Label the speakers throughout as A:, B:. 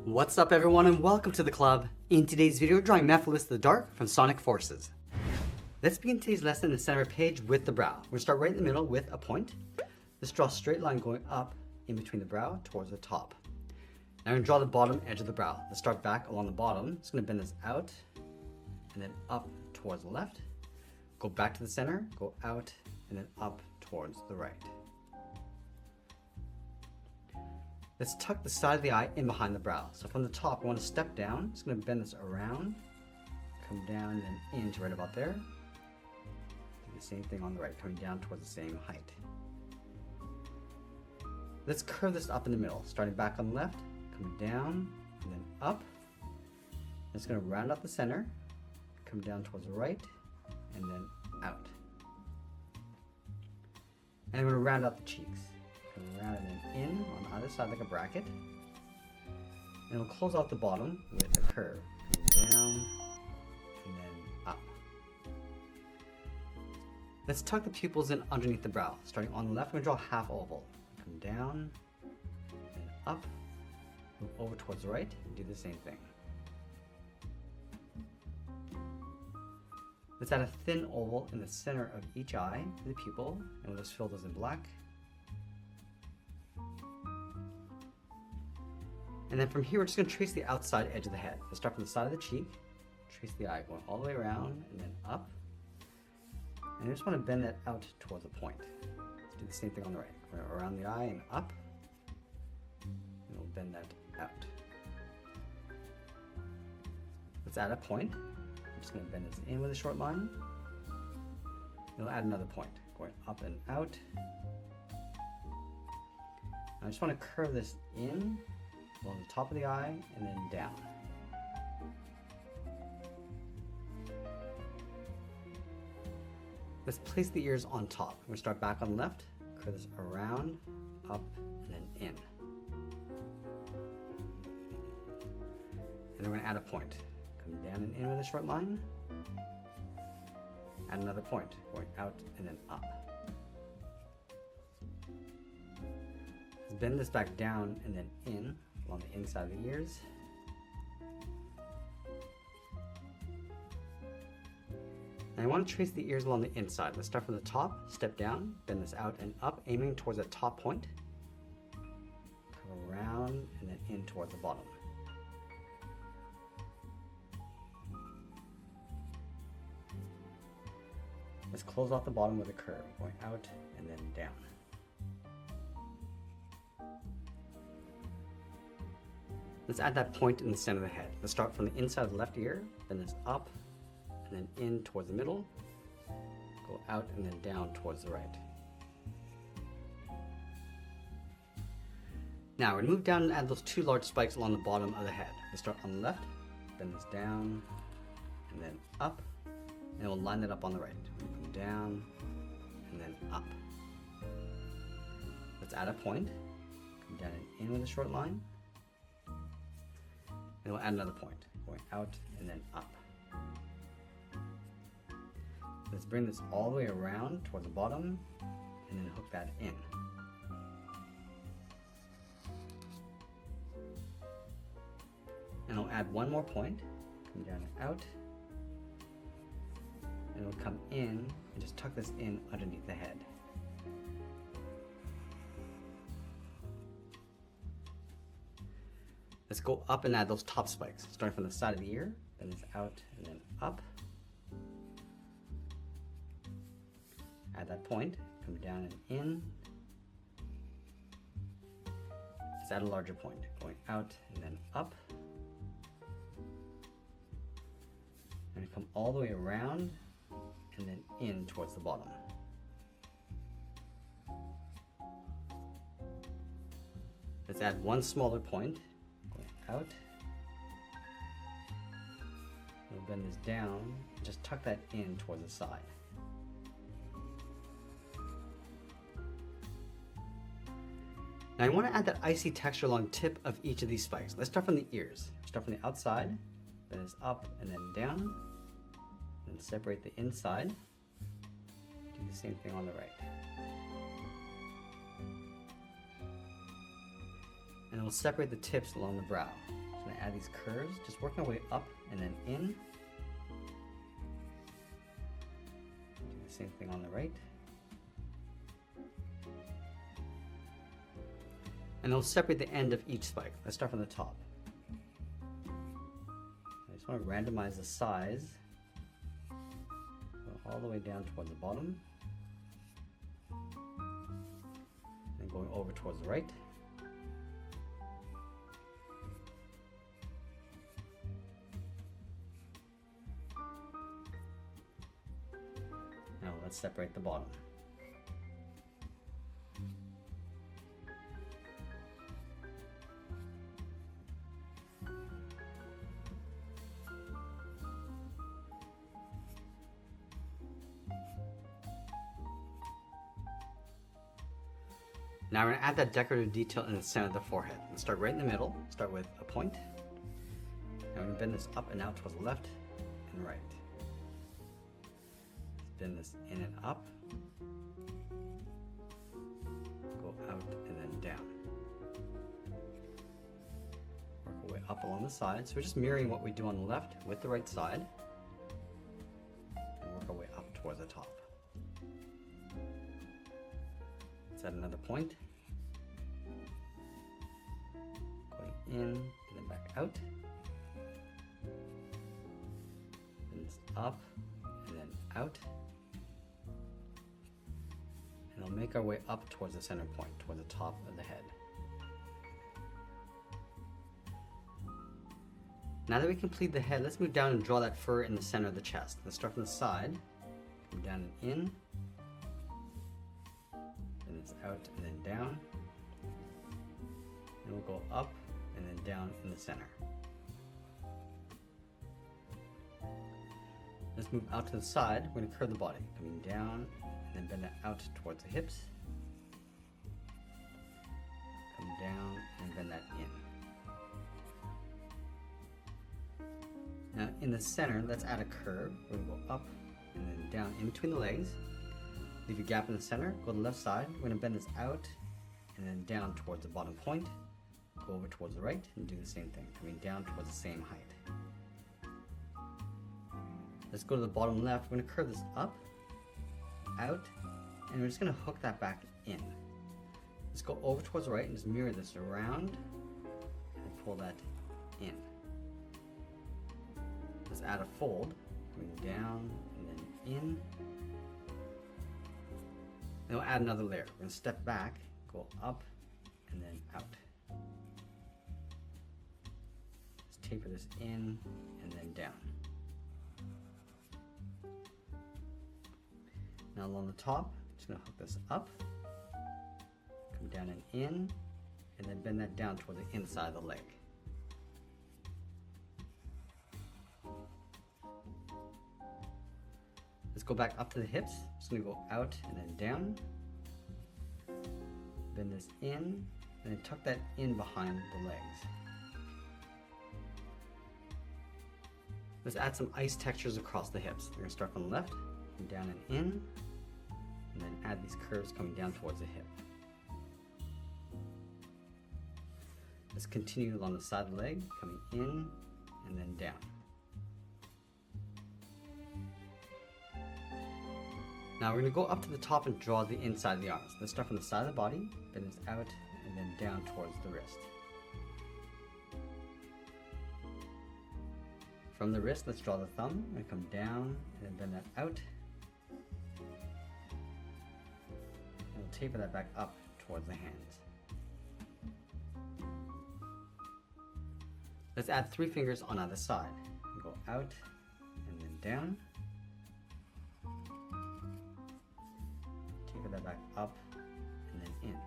A: What's up everyone and welcome to the club. In today's video, drawing Mephiles the Dark from Sonic Forces. Let's begin today's lesson in the center page with the brow. We're going to start right in the middle with a point. Let's draw a straight line going up in between the brow towards the top. Now I'm going to draw the bottom edge of the brow. Let's start back along the bottom. It's going to bend this out and then up towards the left. Go back to the center, go out and then up towards the right. Let's tuck the side of the eye in behind the brow. So from the top, we want to step down. It's going to bend this around, come down and then into right about there. Do the same thing on the right, coming down towards the same height. Let's curve this up in the middle, starting back on the left, coming down and then up. It's going to round out the center, come down towards the right and then out. And I'm going to round out the cheeks. Around and then in on either side like a bracket, and we'll close out the bottom with a curve. Down and then up. Let's tuck the pupils in underneath the brow. Starting on the left, I'm going to draw a half oval. Come down and up, move over towards the right, and do the same thing. Let's add a thin oval in the center of each eye to the pupil, and we'll just fill those in black. And then from here, we're just going to trace the outside edge of the head. Let's start from the side of the cheek, trace the eye going all the way around and then up. And I just want to bend that out towards the point. Let's do the same thing on the right. Going around the eye and up. And we'll bend that out. Let's add a point. I'm just going to bend this in with a short line. And we'll add another point, going up and out. I just want to curve this in along the top of the eye and then down. Let's place the ears on top. We're going to start back on the left, curve this around, up, and then in. And then we're going to add a point. Come down and in with a short line. Add another point, going out and then up. Let's bend this back down and then in along the inside of the ears. And I want to trace the ears along the inside. Let's start from the top, step down, bend this out and up, aiming towards the top point. Come around and then in towards the bottom. Let's close off the bottom with a curve, going out and then down. Let's add that point in the center of the head. Let's start from the inside of the left ear, bend this up, and then in towards the middle, go out and then down towards the right. Now we're going to move down and add those two large spikes along the bottom of the head. Let's start on the left, bend this down, and then up, and we'll line that up on the right. Come down, and then up. Let's add a point, come down and in with a short line. And we'll add another point, going out and then up. Let's bring this all the way around towards the bottom and then hook that in. And we'll add one more point, come down and out. And we'll come in and just tuck this in underneath the head. Let's go up and add those top spikes, starting from the side of the ear, bend this out and then up. Add that point, come down and in. Let's add a larger point, going out and then up. And come all the way around and then in towards the bottom. Let's add one smaller point. Out. We'll bend this down, just tuck that in towards the side. Now I want to add that icy texture along the tip of each of these spikes. Let's start from the ears. Start from the outside, bend this up and then down, and separate the inside. Do the same thing on the right. And we'll separate the tips along the brow. So Gonna add these curves, just working our way up and then in. Do the same thing on the right. And they'll separate the end of each spike. Let's start from the top. I just want to randomize the size. Go all the way down towards the bottom. And going over towards the right. Now let's separate the bottom. Now we're going to add that decorative detail in the center of the forehead. Let's start right in the middle. Start with a point. Now we're going to bend this up and out towards the left and right. Bend this in and up. Go out and then down. Work our way up along the side. So we're just mirroring what we do on the left with the right side. And work our way up towards the top. Let's add another point. Going in and then back out. And it's up and then out. And we'll make our way up towards the center point, towards the top of the head. Now that we complete the head, let's move down and draw that fur in the center of the chest. Let's start from the side, come down and in. It's out and then down, and we'll go up and then down in the center. Let's move out to the side. We're going to curve the body, coming down and then bend it out towards the hips. Come down and bend that in. Now in the center, let's add a curve. We're going to go up and then down in between the legs. Leave a gap in the center, go to the left side. We're going to bend this out and then down towards the bottom point. Go over towards the right and do the same thing, coming down towards the same height. Let's go to the bottom left. We're going to curve this up, out, and we're just going to hook that back in. Let's go over towards the right and just mirror this around and pull that in. Let's add a fold, coming down and then in. Then we'll add another layer. We're going to step back, go up, and then out. Let's taper this in and then down. Now along the top, just going to hook this up, come down and in, and then bend that down toward the inside of the leg. Let's go back up to the hips. Just going to go out and then down. Bend this in, and then tuck that in behind the legs. Let's add some ice textures across the hips. We're going to start from the left, and down and in, and then add these curves coming down towards the hip. Let's continue along the side of the leg, coming in and then down. Now we're going to go up to the top and draw the inside of the arms. Let's start from the side of the body, bend this out, and then down towards the wrist. From the wrist, let's draw the thumb, and come down, and then bend that out. And we'll taper that back up towards the hands. Let's add 3 fingers on either side. Go out, and then down. Taper that back up and then in.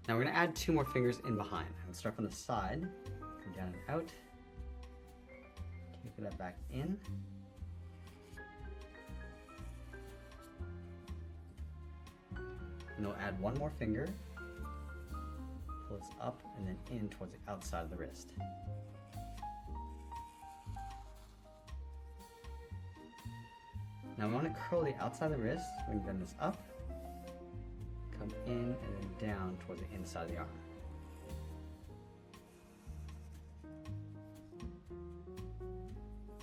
A: Now we're going to add 2 more fingers in behind. Let's start from the side, come down and out, taper that back in, and we'll add 1 more finger, pull this up and then in towards the outside of the wrist. Now we want to curl the outside of the wrist. We can bend this up, come come in and then down towards the inside of the arm.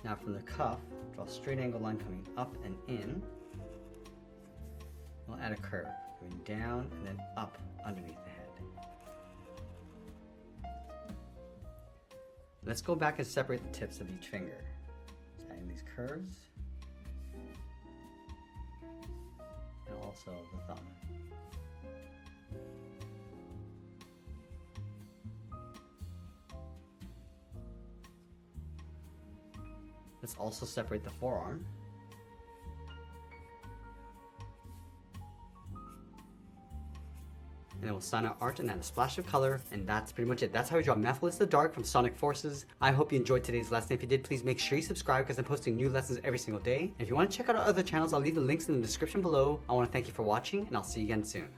A: Now from the cuff, draw a straight angle line coming up and in. We'll add a curve, going down and then up underneath the head. Let's go back and separate the tips of each finger. Just adding these curves. And also the thumb. Let's also separate the forearm. And then we'll sign our art and add a splash of color, and that's pretty much it. That's how we draw Mephiles the Dark from Sonic Forces. I hope you enjoyed today's lesson. If you did, please make sure you subscribe because I'm posting new lessons every single day. And if you want to check out our other channels, I'll leave the links in the description below. I want to thank you for watching, and I'll see you again soon.